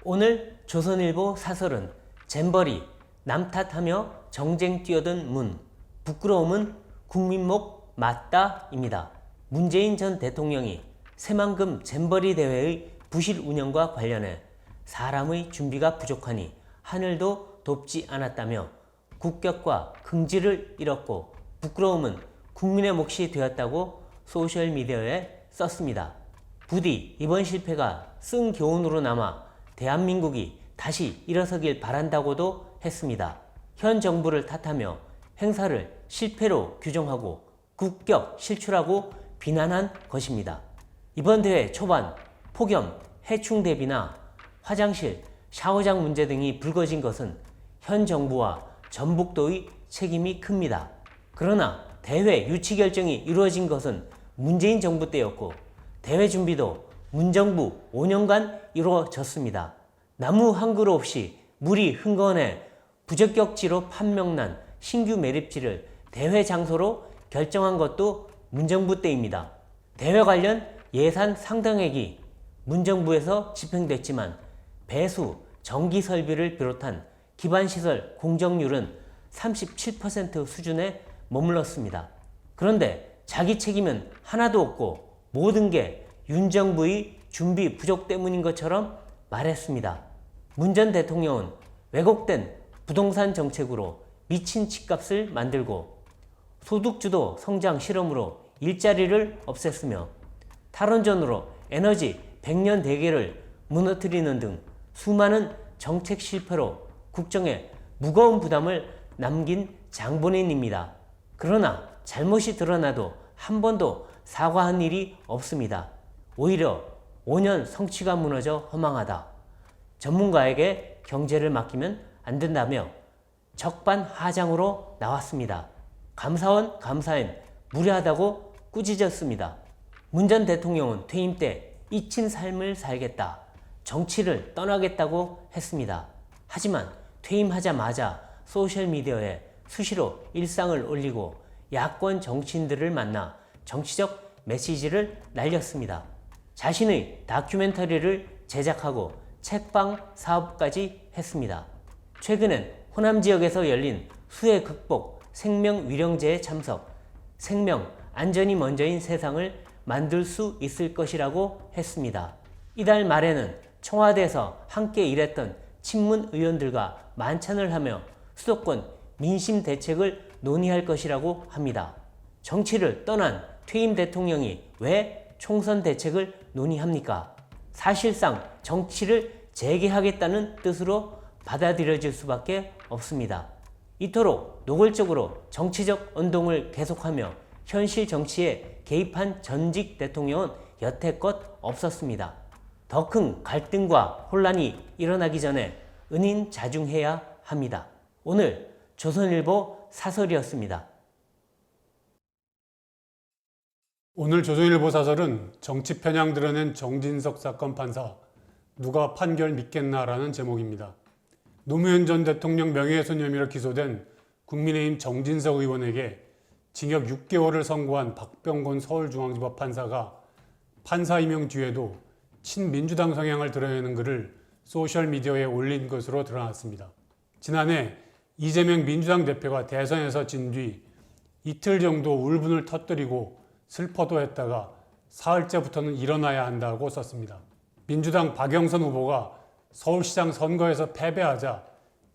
오늘 조선일보 사설은 잼버리, 남 탓하며 정쟁 뛰어든 문, 부끄러움은 국민목 맞다입니다. 문재인 전 대통령이 새만금 잼버리 대회의 부실 운영과 관련해 사람의 준비가 부족하니 하늘도 돕지 않았다며 국격과 긍지를 잃었고 부끄러움은 국민의 몫이 되었다고 소셜미디어에 썼습니다. 부디 이번 실패가 쓴 교훈으로 남아 대한민국이 다시 일어서길 바란다고도 했습니다. 현 정부를 탓하며 행사를 실패로 규정하고 국격 실추라고 비난한 것입니다. 이번 대회 초반 폭염, 해충 대비나 화장실, 샤워장 문제 등이 불거진 것은 현 정부와 전북도의 책임이 큽니다. 그러나 대회 유치 결정이 이루어진 것은 문재인 정부 때였고 대회 준비도 문정부 5년간 이루어졌습니다. 나무 한 그루 없이 물이 흥건해 부적격지로 판명난 신규 매립지를 대회 장소로 결정한 것도 문정부 때입니다. 대회 관련 예산 상당액이 문정부에서 집행됐지만 배수, 전기 설비를 비롯한 기반시설 공정률은 37% 수준에 머물렀습니다. 그런데 자기 책임은 하나도 없고 모든 게 윤 정부의 준비 부족 때문인 것처럼 말했습니다. 문 전 대통령은 왜곡된 부동산 정책으로 미친 집값을 만들고 소득주도 성장 실험으로 일자리를 없앴으며 탈원전으로 에너지 100년 대계를 무너뜨리는 등 수많은 정책 실패로 국정에 무거운 부담을 남긴 장본인입니다. 그러나 잘못이 드러나도 한 번도 사과한 일이 없습니다. 오히려 5년 성취가 무너져 허망하다. 전문가에게 경제를 맡기면 안 된다며 적반하장으로 나왔습니다. 감사원 감사엔 무례하다고 꾸짖었습니다. 문 전 대통령은 퇴임 때 잊힌 삶을 살겠다, 정치를 떠나겠다고 했습니다. 하지만 퇴임하자마자 소셜미디어에 수시로 일상을 올리고 야권 정치인들을 만나 정치적 메시지를 날렸습니다. 자신의 다큐멘터리를 제작하고 책방 사업까지 했습니다. 최근엔 호남 지역에서 열린 수해 극복 생명위령제에 참석, 생명 안전이 먼저인 세상을 만들 수 있을 것이라고 했습니다. 이달 말에는 청와대에서 함께 일했던 친문 의원들과 만찬을 하며 수도권 민심 대책을 논의할 것이라고 합니다. 정치를 떠난 퇴임 대통령이 왜 총선 대책을 논의합니까? 사실상 정치를 재개하겠다는 뜻으로 받아들여질 수밖에 없습니다. 이토록 노골적으로 정치적 운동을 계속하며 현실 정치에 개입한 전직 대통령은 여태껏 없었습니다. 더 큰 갈등과 혼란이 일어나기 전에 은인자중해야 합니다. 오늘 조선일보 사설이었습니다. 오늘 조선일보 사설은 정치 편향 드러낸 정진석 사건 판사, 누가 판결 믿겠나라는 제목입니다. 노무현 전 대통령 명예훼손 혐의로 기소된 국민의힘 정진석 의원에게 징역 6개월을 선고한 박병건 서울중앙지법 판사가 판사 임용 뒤에도 친민주당 성향을 드러내는 글을 소셜미디어에 올린 것으로 드러났습니다. 지난해 이재명 민주당 대표가 대선에서 진 뒤 이틀 정도 울분을 터뜨리고 슬퍼도 했다가 사흘째부터는 일어나야 한다고 썼습니다. 민주당 박영선 후보가 서울시장 선거에서 패배하자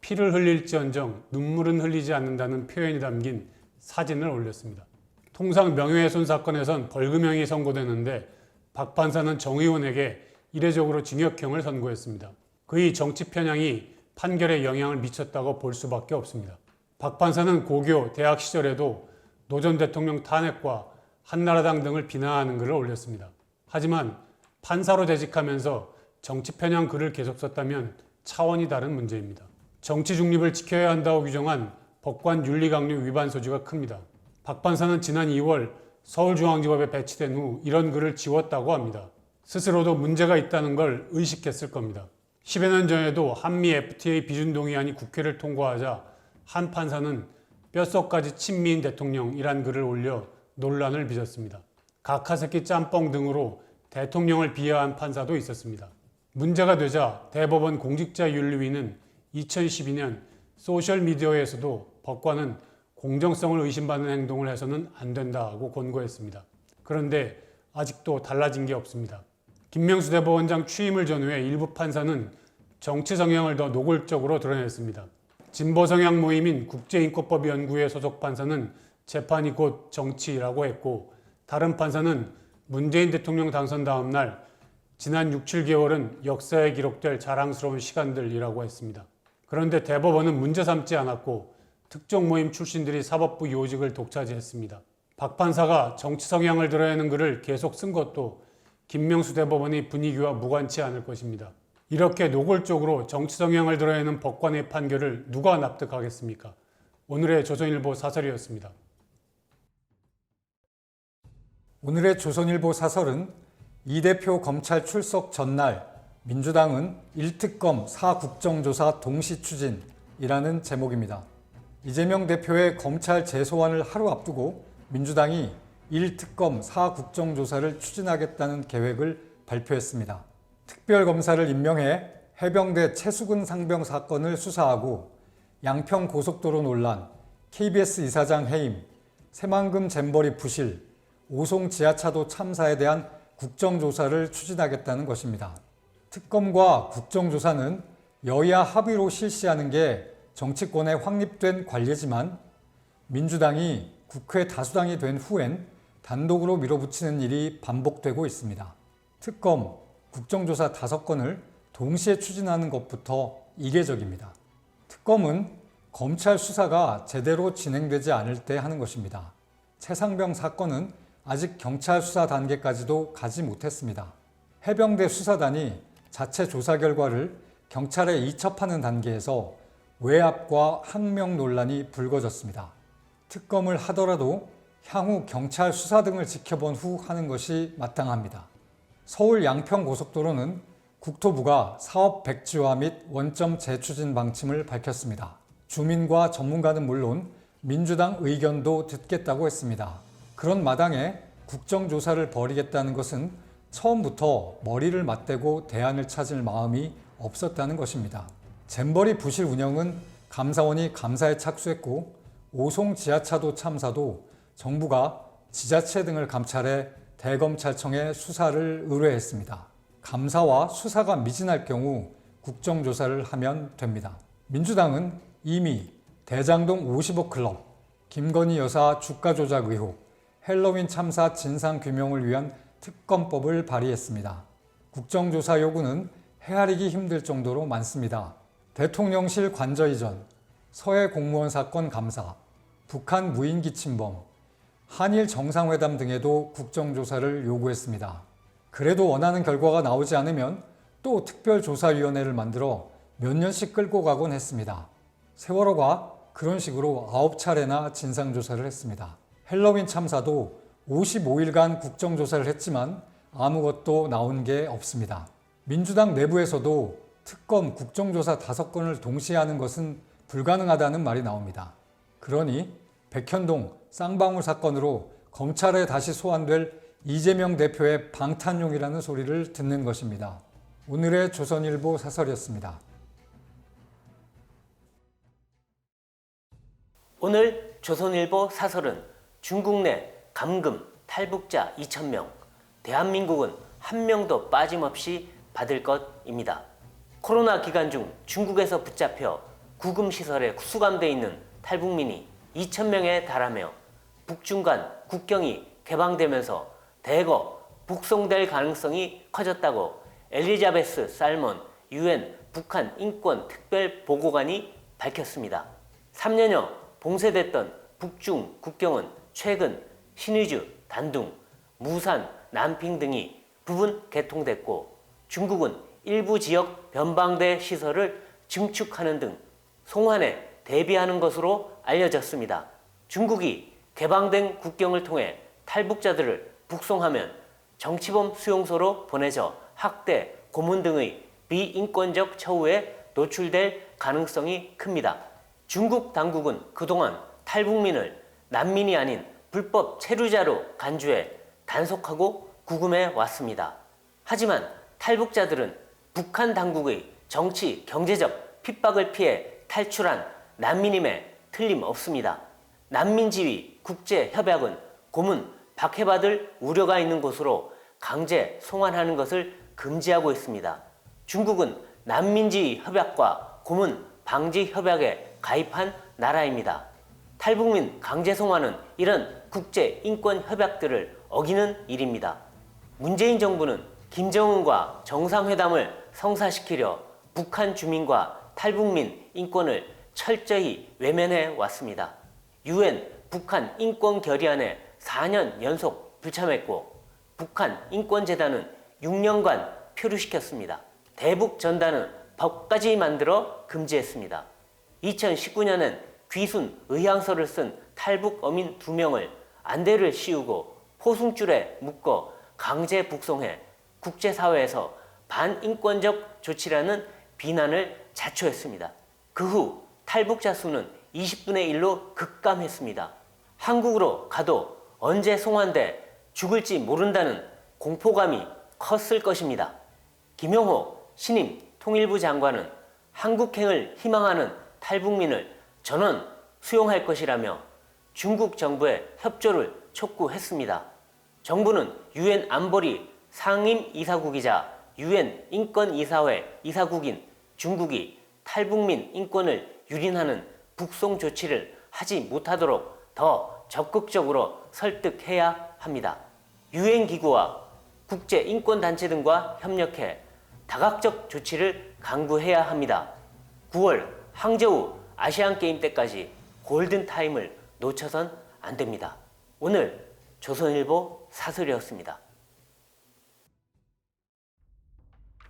피를 흘릴지언정 눈물은 흘리지 않는다는 표현이 담긴 사진을 올렸습니다. 통상 명예훼손 사건에선 벌금형이 선고되는데 박 판사는 정 의원에게 이례적으로 징역형을 선고했습니다. 그의 정치 편향이 판결에 영향을 미쳤다고 볼 수밖에 없습니다. 박 판사는 고교, 대학 시절에도 노 전 대통령 탄핵과 한나라당 등을 비난하는 글을 올렸습니다. 하지만 판사로 재직하면서 정치 편향 글을 계속 썼다면 차원이 다른 문제입니다. 정치 중립을 지켜야 한다고 규정한 법관 윤리강령 위반 소지가 큽니다. 박 판사는 지난 2월 서울중앙지법에 배치된 후 이런 글을 지웠다고 합니다. 스스로도 문제가 있다는 걸 의식했을 겁니다. 10여 년 전에도 한미 FTA 비준 동의안이 국회를 통과하자 한 판사는 뼛속까지 친미인 대통령이란 글을 올려 논란을 빚었습니다. 각하새끼 짬뽕 등으로 대통령을 비하한 판사도 있었습니다. 문제가 되자 대법원 공직자윤리위는 2012년 소셜미디어에서도 법관은 공정성을 의심받는 행동을 해서는 안 된다고 권고했습니다. 그런데 아직도 달라진 게 없습니다. 김명수 대법원장 취임을 전후해 일부 판사는 정치 성향을 더 노골적으로 드러냈습니다. 진보 성향 모임인 국제인권법연구회 소속 판사는 재판이 곧 정치라고 했고, 다른 판사는 문재인 대통령 당선 다음 날 지난 6, 7개월은 역사에 기록될 자랑스러운 시간들이라고 했습니다. 그런데 대법원은 문제 삼지 않았고 특정 모임 출신들이 사법부 요직을 독차지했습니다. 박 판사가 정치 성향을 드러내는 글을 계속 쓴 것도 김명수 대법원의 분위기와 무관치 않을 것입니다. 이렇게 노골적으로 정치 성향을 드러내는 법관의 판결을 누가 납득하겠습니까? 오늘의 조선일보 사설이었습니다. 오늘의 조선일보 사설은 이 대표 검찰 출석 전날 민주당은 1특검 4국정조사 동시 추진이라는 제목입니다. 이재명 대표의 검찰 재소환을 하루 앞두고 민주당이 1특검 4국정조사를 추진하겠다는 계획을 발표했습니다. 특별검사를 임명해 해병대 최수근 상병 사건을 수사하고 양평 고속도로 논란, KBS 이사장 해임, 새만금 잼버리 부실, 오송 지하차도 참사에 대한 국정조사를 추진하겠다는 것입니다. 특검과 국정조사는 여야 합의로 실시하는 게 정치권에 확립된 관례지만 민주당이 국회 다수당이 된 후엔 단독으로 밀어붙이는 일이 반복되고 있습니다. 특검, 국정조사 5건을 동시에 추진하는 것부터 이례적입니다. 특검은 검찰 수사가 제대로 진행되지 않을 때 하는 것입니다. 최상병 사건은 아직 경찰 수사 단계까지도 가지 못했습니다. 해병대 수사단이 자체 조사 결과를 경찰에 이첩하는 단계에서 외압과 항명 논란이 불거졌습니다. 특검을 하더라도 향후 경찰 수사 등을 지켜본 후 하는 것이 마땅합니다. 서울 양평 고속도로는 국토부가 사업 백지화 및 원점 재추진 방침을 밝혔습니다. 주민과 전문가는 물론 민주당 의견도 듣겠다고 했습니다. 그런 마당에 국정조사를 벌이겠다는 것은 처음부터 머리를 맞대고 대안을 찾을 마음이 없었다는 것입니다. 잼버리 부실 운영은 감사원이 감사에 착수했고 오송 지하차도 참사도 정부가 지자체 등을 감찰해 대검찰청에 수사를 의뢰했습니다. 감사와 수사가 미진할 경우 국정조사를 하면 됩니다. 민주당은 이미 대장동 50억 클럽, 김건희 여사 주가 조작 의혹, 헬로윈 참사 진상규명을 위한 특검법을 발의했습니다. 국정조사 요구는 헤아리기 힘들 정도로 많습니다. 대통령실 관저 이전, 서해 공무원 사건 감사, 북한 무인기 침범, 한일 정상회담 등에도 국정조사를 요구했습니다. 그래도 원하는 결과가 나오지 않으면 또 특별조사위원회를 만들어 몇 년씩 끌고 가곤 했습니다. 세월호가 그런 식으로 9차례나 진상조사를 했습니다. 헬로윈 참사도 55일간 국정조사를 했지만 아무것도 나온 게 없습니다. 민주당 내부에서도 특검 국정조사 5건을 동시에 하는 것은 불가능하다는 말이 나옵니다. 그러니 백현동 쌍방울 사건으로 검찰에 다시 소환될 이재명 대표의 방탄용이라는 소리를 듣는 것입니다. 오늘의 조선일보 사설이었습니다. 오늘 조선일보 사설은 중국 내 감금 탈북자 2,000명, 대한민국은 한 명도 빠짐없이 받을 것입니다. 코로나 기간 중 중국에서 붙잡혀 구금시설에 수감돼 있는 탈북민이 2,000명에 달하며 북중 간 국경이 개방되면서 대거 북송될 가능성이 커졌다고 엘리자베스 살몬 UN 북한 인권 특별 보고관이 밝혔습니다. 3년여 봉쇄됐던 북중 국경은 최근 신의주, 단둥, 무산, 남핑 등이 부분 개통됐고 중국은 일부 지역 변방대 시설을 증축하는 등 송환에 대비하는 것으로 알려졌습니다. 중국이 개방된 국경을 통해 탈북자들을 북송하면 정치범 수용소로 보내져 학대, 고문 등의 비인권적 처우에 노출될 가능성이 큽니다. 중국 당국은 그동안 탈북민을 난민이 아닌 불법 체류자로 간주해 단속하고 구금해 왔습니다. 하지만 탈북자들은 북한 당국의 정치, 경제적 핍박을 피해 탈출한 난민임에 틀림없습니다. 난민지위 국제협약은 고문, 박해받을 우려가 있는 곳으로 강제 송환하는 것을 금지하고 있습니다. 중국은 난민지위 협약과 고문 방지 협약에 가입한 나라입니다. 탈북민 강제 송환은 이런 국제 인권 협약들을 어기는 일입니다. 문재인 정부는 김정은과 정상회담을 성사시키려 북한 주민과 탈북민 인권을 철저히 외면해 왔습니다. UN 북한 인권 결의안에 4년 연속 불참했고 북한 인권재단은 6년간 표류시켰습니다. 대북 전단은 법까지 만들어 금지했습니다. 2019년엔 귀순 의향서를 쓴 탈북 어민 2명을 안대를 씌우고 포승줄에 묶어 강제 북송해 국제사회에서 반인권적 조치라는 비난을 자초했습니다. 그 후 탈북자 수는 20분의 1로 급감했습니다. 한국으로 가도 언제 송환돼 죽을지 모른다는 공포감이 컸을 것입니다. 김용호 신임 통일부 장관은 한국행을 희망하는 탈북민을 전원 수용할 것이라며 중국 정부의 협조를 촉구했습니다. 정부는 유엔 안보리 상임이사국이자 유엔 인권이사회 이사국인 중국이 탈북민 인권을 유린하는 북송 조치를 하지 못하도록 더 적극적으로 설득해야 합니다. 유엔 기구와 국제 인권단체 등과 협력해 다각적 조치를 강구해야 합니다. 9월 항저우 아시안게임 때까지 골든타임을 놓쳐선 안 됩니다. 오늘 조선일보 사설이었습니다.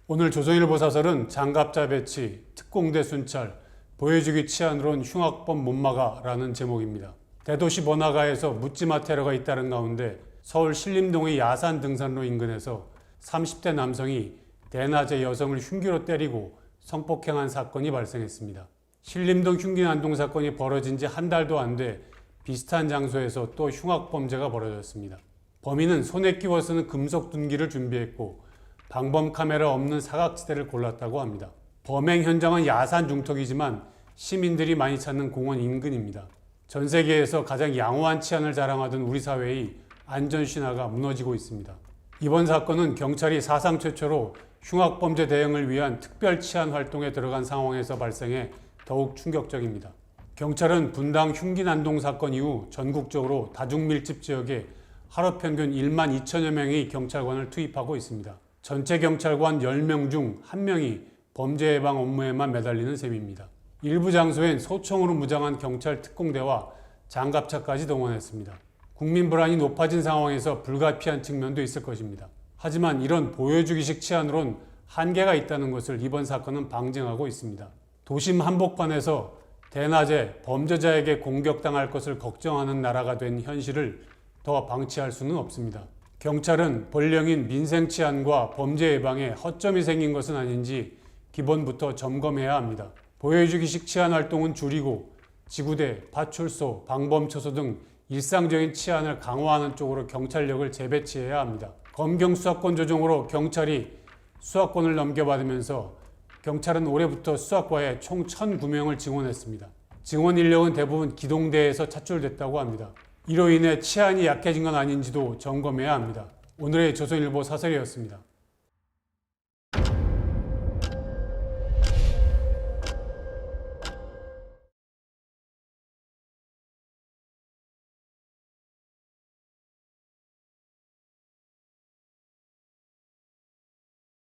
오늘 조선일보 사설은 장갑자 배치, 특공대 순찰, 보여주기 치안으론 흉악범 못 막아라는 제목입니다. 대도시 번화가에서 묻지마 테러가 잇따른 가운데 서울 신림동의 야산 등산로 인근에서 30대 남성이 대낮에 여성을 흉기로 때리고 성폭행한 사건이 발생했습니다. 신림동 흉기난동 사건이 벌어진 지 한 달도 안 돼 비슷한 장소에서 또 흉악범죄가 벌어졌습니다. 범인은 손에 끼워 쓰는 금속 둔기를 준비했고 방범 카메라 없는 사각지대를 골랐다고 합니다. 범행 현장은 야산 중턱이지만 시민들이 많이 찾는 공원 인근입니다. 전 세계에서 가장 양호한 치안을 자랑하던 우리 사회의 안전신화가 무너지고 있습니다. 이번 사건은 경찰이 사상 최초로 흉악범죄 대응을 위한 특별 치안 활동에 들어간 상황에서 발생해 더욱 충격적입니다. 경찰은 분당 흉기난동 사건 이후 전국적으로 다중밀집 지역에 하루 평균 1만 2천여 명의 경찰관을 투입하고 있습니다. 전체 경찰관 10명 중 1명이 범죄 예방 업무에만 매달리는 셈입니다. 일부 장소엔 소총으로 무장한 경찰 특공대와 장갑차까지 동원했습니다. 국민 불안이 높아진 상황에서 불가피한 측면도 있을 것입니다. 하지만 이런 보여주기식 치안으론 한계가 있다는 것을 이번 사건은 방증하고 있습니다. 도심 한복판에서 대낮에 범죄자에게 공격당할 것을 걱정하는 나라가 된 현실을 더 방치할 수는 없습니다. 경찰은 본령인 민생 치안과 범죄 예방에 허점이 생긴 것은 아닌지 기본부터 점검해야 합니다. 보여주기식 치안 활동은 줄이고 지구대, 파출소, 방범초소 등 일상적인 치안을 강화하는 쪽으로 경찰력을 재배치해야 합니다. 검경 수사권 조정으로 경찰이 수사권을 넘겨받으면서 경찰은 올해부터 수사과에 총 1,009명을 증원했습니다. 증원 인력은 대부분 기동대에서 차출됐다고 합니다. 이로 인해 치안이 약해진 건 아닌지도 점검해야 합니다. 오늘의 조선일보 사설이었습니다.